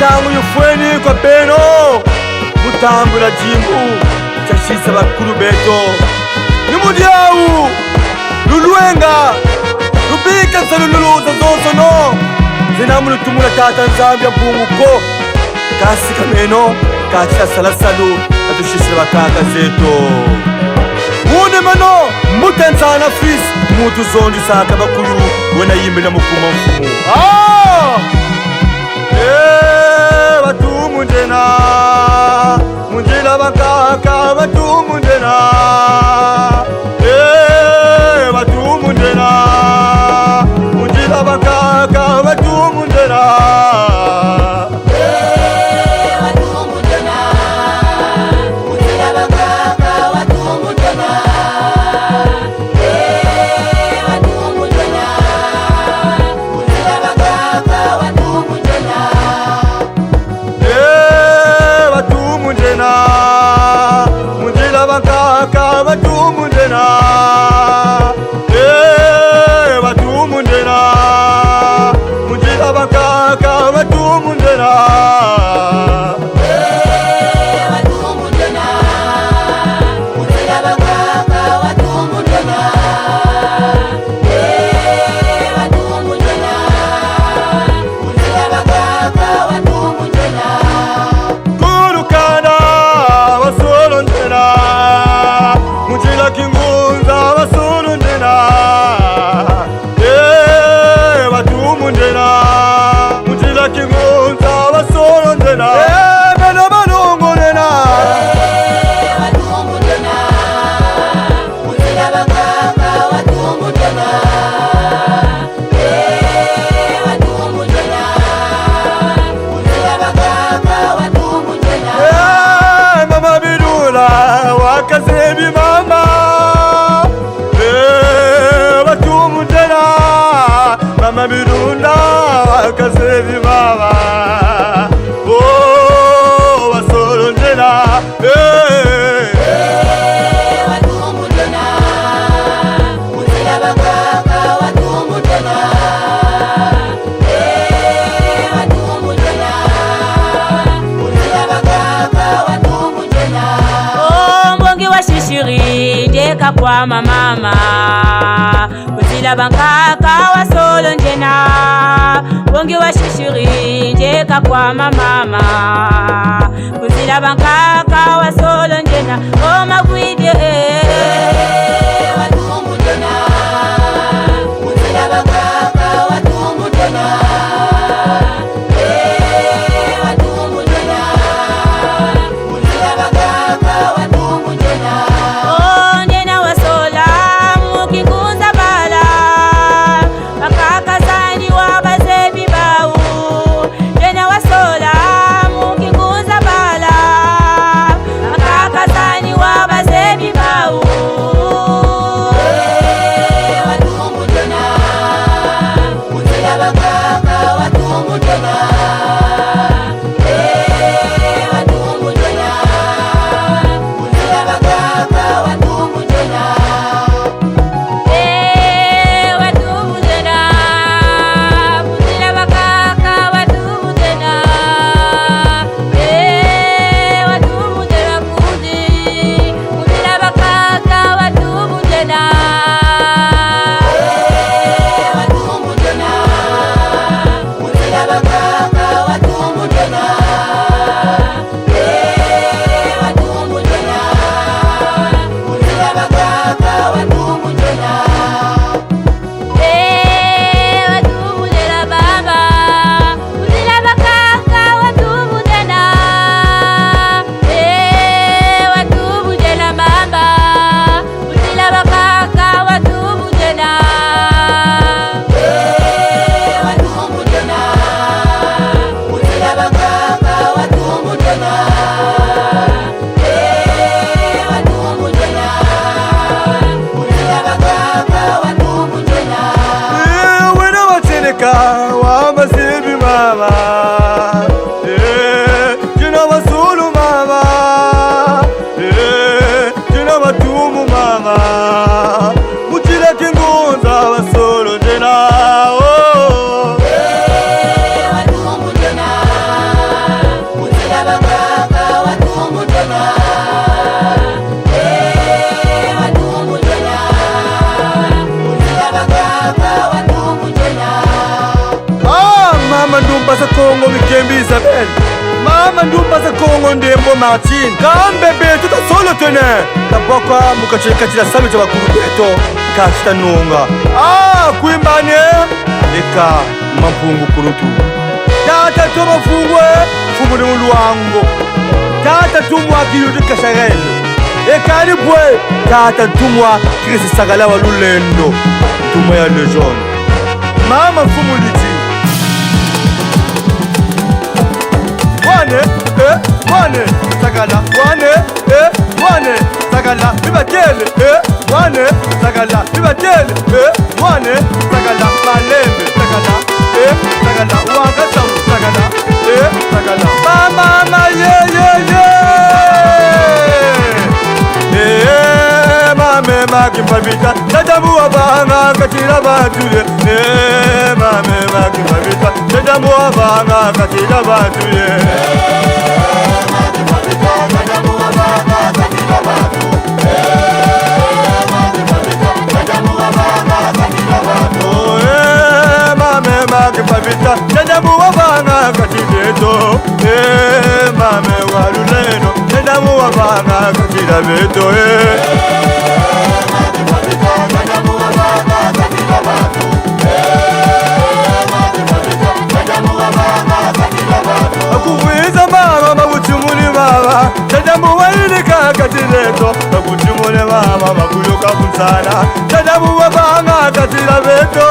Tangu yufweni kwa beno mutambula jimbu chashisa bakuru beto nimudiawu lulwenga lubika salululuza zosono zinamulutumula tata nzambya mbunguko kasi kameno kachira salasalu atushisira bakaka zeto wune mano mutenzana fis mutu zondi saka bakuru wena yimbe na mukuma mfumu batumundena munjila bakaka batumundena batumundena munjila bakaka batumundena Birunda wakasevi baba wasolondela watumundena muzila bakaka watumundena watumundena muzila bakaka watumundena mbongi wa shishiri ndeka kwa mama muzila bakaka wasolondena bongi wa shishiri ndeka kwa mama kuzila bankaka wasolondena o magwide watumundena kuzila bankaka watumundena watumundena kuzila bankaka watumundena o ndena wasola mukikunza bala bakaka zani wa bazebi bau ndena wasola mukikunza bala bakaka zani wa bazebi bau Malembe Isabel Mama ndumba za Kongo ndembo Martin Kambe beto ta solo tene Tabokwa mukachekachira sami cha bakuru beto Kachita nunga kuimbane Eka mampungu kurutu Tata toma fungwe Fungu ni uluango Tata tumwa kiyuti kasharelo Eka nipwe Tata tumwa kirisi sagala wa lulendo Tumwa ya lejon Mama fumu liti Wane, sagala, wane, sagala, bibatele, wane, sagala, bibatele, wane, sagala, malembe, sagala, sagala, wakasamu, sagala, sagala, mama, mame makimpavita, tadamu wabanga katira batuye, mame makimpavita, tadamu wabanga katira batuye. Tadamu wabanga katibeto mame waluleno tadamu wabanga katibeto akuwiza mama mabuchumuni baba tadamu walilika katibeto mabuchumuni baba makuyoka kunsana tadamu wabanga katibeto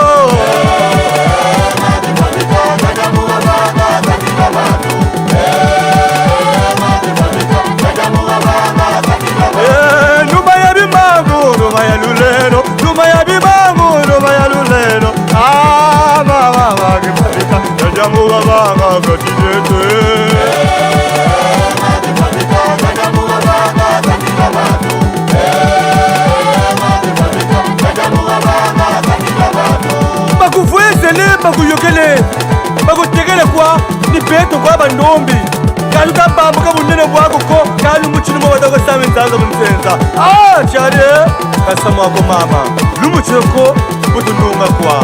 bakuyokele bakutegele kwa ni beto kwa bandombi kandi utambambuka bunene bwako ko kandi umukino mu badako sami nzaza bunsenza cyane kasama wako mama lumukino ko budununga kwa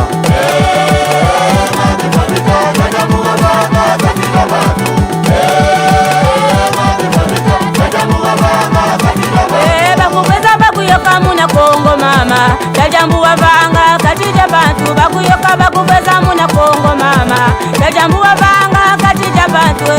bakuveza bakuyoka muna Kongo mama tajambu wavanga katija bantu bakuyoka bakuveza muna Kongo mama tajambu wavanga katija bantu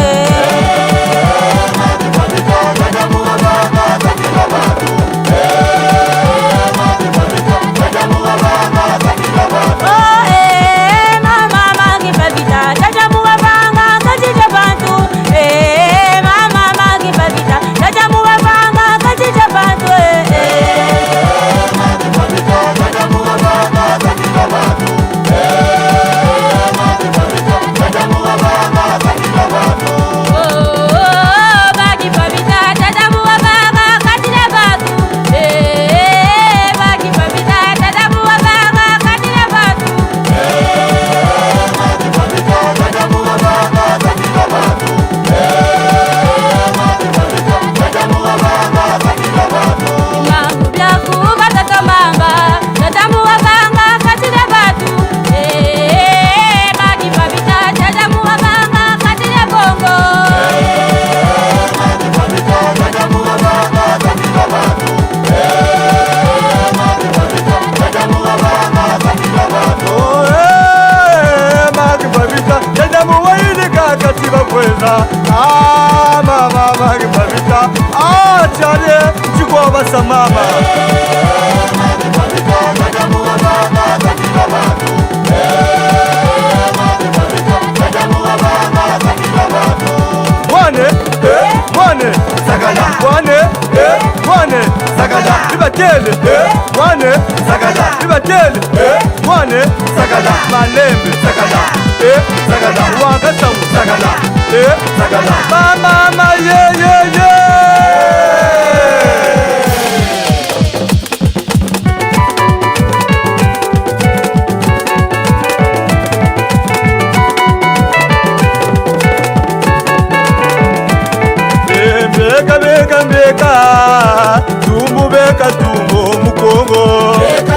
mama kipavita chale chikwa basa mama wane sagala wane sagala bibatele wane sagala bibatele wane sagala malembe sagala sagala wakasamu sagala sagala mama Beka tumbu beka tumbu mukongo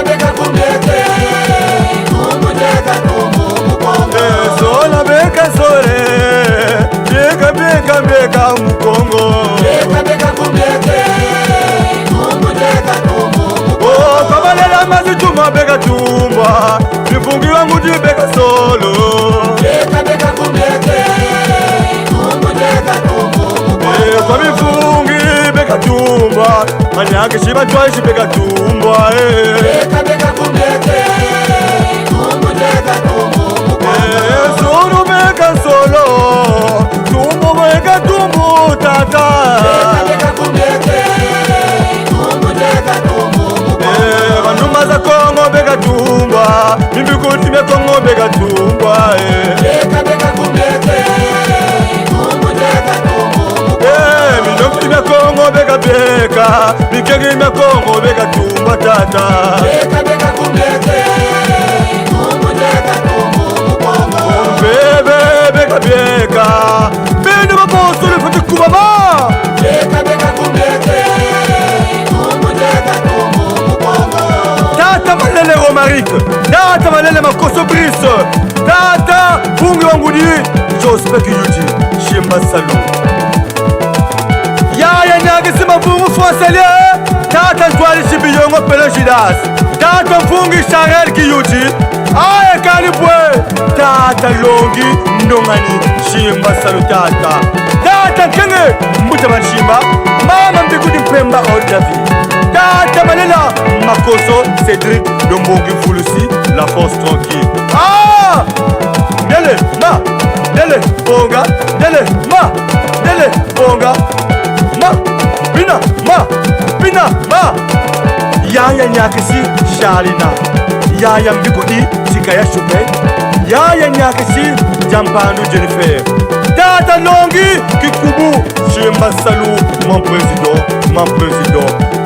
beka kumbeke tumbu beka tumbu mukongo sola beka sore beka mukongo kabalela mazituma beka tumba bifungiwa ngudi beka solo kwa mifungi beka tumba manyake shiba twaishi beka tumba solo beka solo tumbo beka tumbo tata Bandumba Kongo beka tumba Mimbikuti me Kongo beka tumba Minokti me Kongo beka beka Mikegi me Kongo beka tumba tata Bebe beka beka Bene maboso le fati kubaba Tata malele Romaric, tata malele makoso brise, tata bungi wangudi, Jospeki Yuji, Shimba Salou. Yaya nyagi sima bungu fwaselye, tata ntwali shibiyongo pele jidas, tata bungi Charel ki Yuji, aye kanibwe, tata longi ndongani, Shimba Salou tata. Tata kenge, mbuta manshimba, mama mbikudi mpemba odavi. Tata malela Makoso, Cédric, Lombongi Fulusi, la force tranquille. Ah! Dele, ma, dele, bonga, dele, ma, dele, bonga, ma, pina, ma. Yaya nyakisi, Shalina. Yaya mbikudi, Tikaya Chupé. Yaya nyakisi, Jampandu Jennifer. Tata Longi, Kikubu, Shimba Salou, mon président.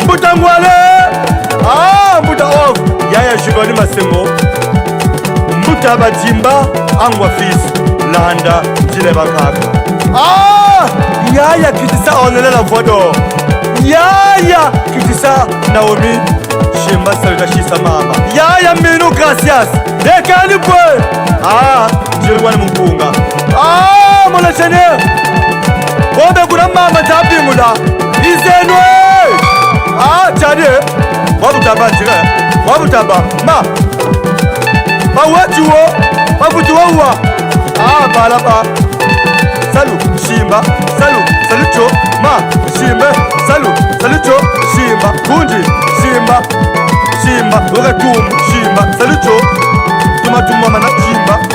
Mbutangwale, Mbuta off, Yaya Jivani Masengo, Mbuta Bajimba, Angwa Fils, Landa, Jileba Kaka. Yaya Kitisa onele la vodo. Yaya Kitisa Naomi, Shimba Salda Shisa Mama. Yaya Minu Gracias, Dekani Boy. Jirwani Mpunga. Mola Chanel. Bobe kuna mama tabi mula. Izenwe. Chade, wabutaba jire, wabutaba, ma wajiwo, wabutuwa, balaba, salu, shimba, salu cho, ma, shimbe, salu cho, shimba, kundi, shimba, wakatum, shimba, salu cho, tuma mana shimba.